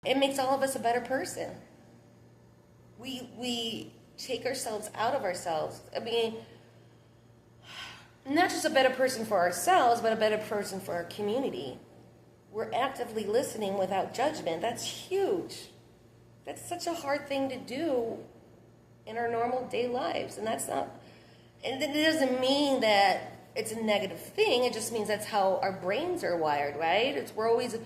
It makes all of us a better person. We take ourselves out of ourselves. I mean, not just a better person for ourselves, but a better person for our community. We're actively listening without judgment. That's huge. That's such a hard thing to do in our normal day lives. And it doesn't mean that it's a negative thing. It just means that's how our brains are wired, right? We're always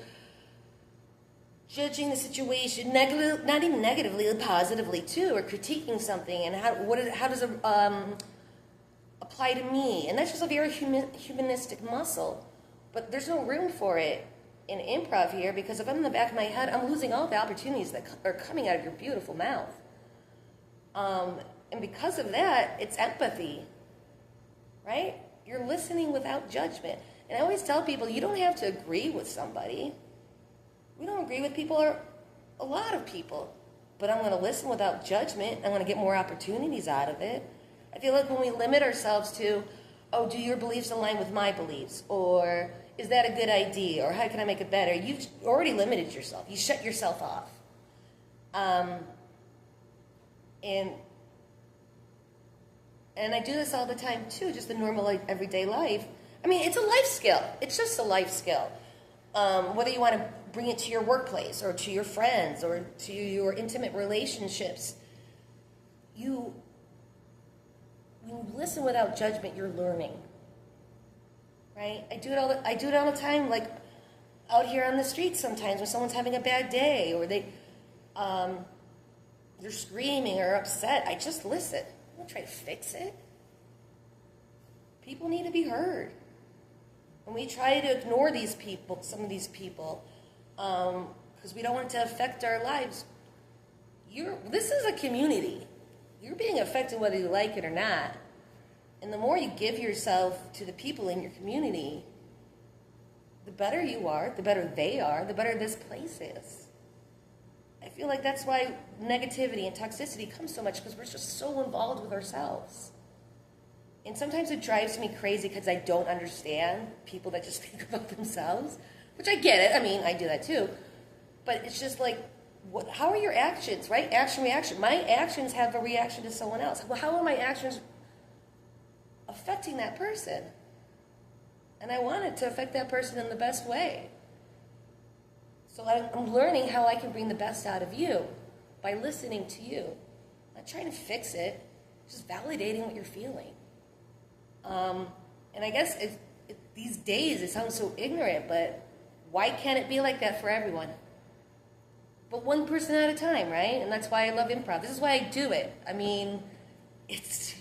judging the situation, not even negatively, positively too, or critiquing something, and how does it apply to me? And that's just a very humanistic muscle. But there's no room for it in improv here, because if I'm in the back of my head, I'm losing all the opportunities that are coming out of your beautiful mouth. And because of that, it's empathy, right? You're listening without judgment. And I always tell people, you don't have to agree with somebody. We don't agree with people, or a lot of people. But I'm going to listen without judgment. I'm going to get more opportunities out of it. I feel like when we limit ourselves to, oh, do your beliefs align with my beliefs? Or is that a good idea? Or how can I make it better? You've already limited yourself. You shut yourself off. And I do this all the time too, just the normal everyday life. I mean, it's a life skill. It's just a life skill. Whether you want to bring it to your workplace or to your friends or to your intimate relationships, when you listen without judgment, you're learning. Right? I do it all the time, like out here on the street sometimes when someone's having a bad day or they're screaming or upset. I just listen. I don't try to fix it. People need to be heard. And we try to ignore some of these people, because we don't want it to affect our lives. This is a community. You're being affected whether you like it or not. And the more you give yourself to the people in your community, the better you are, the better they are, the better this place is. I feel like that's why negativity and toxicity comes so much, because we're just so involved with ourselves. And sometimes it drives me crazy because I don't understand people that just think about themselves, which I get it. I mean, I do that too. But it's just like, how are your actions, right? Action, reaction. My actions have a reaction to someone else. Well, how are my actions affecting that person? And I want it to affect that person in the best way. So I'm learning how I can bring the best out of you by listening to you. Not trying to fix it, just validating what you're feeling. And I guess these days it sounds so ignorant, but why can't it be like that for everyone? But one person at a time, right? And that's why I love improv. This is why I do it. I mean, it's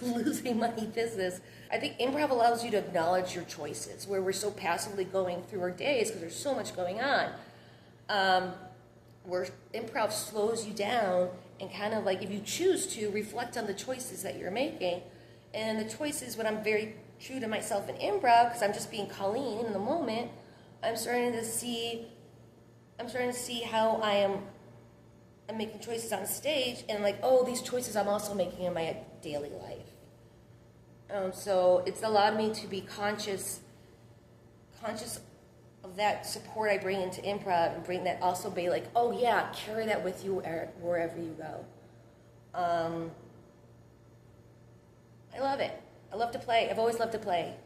a losing money business. I think improv allows you to acknowledge your choices, where we're so passively going through our days because there's so much going on. Where improv slows you down and kind of like, if you choose to, reflect on the choices that you're making. And the choices, when I'm very true to myself in improv, because I'm just being Colleen in the moment, I'm starting to see how I'm making choices on stage, and like, oh, these choices I'm also making in my daily life. So it's allowed me to be conscious of that support I bring into improv, and bring that, also be like, oh yeah, carry that with you wherever you go. I love it. I love to play. I've always loved to play.